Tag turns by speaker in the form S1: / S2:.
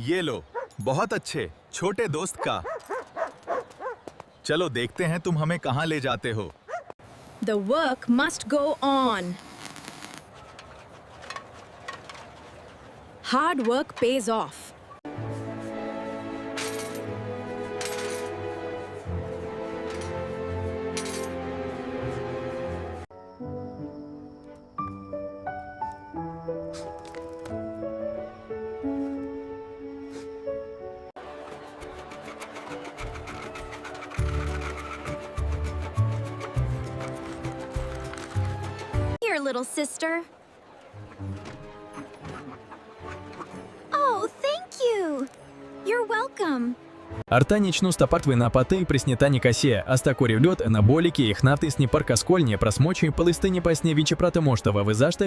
S1: ये लो, बहुत अच्छे, छोटे दोस्त का। चलो देखते हैं तुम हमें कहाँ ले जाते हो।
S2: The work must go on. Hard work pays off.
S3: Here, little sister. Oh, thank you. You're welcome.
S4: Артанічну стапартви на пати приснітані касє, а стакорів льот на боліки їх натисні паркаскольні просмочує палестині пасні вічі пратимоштова визажте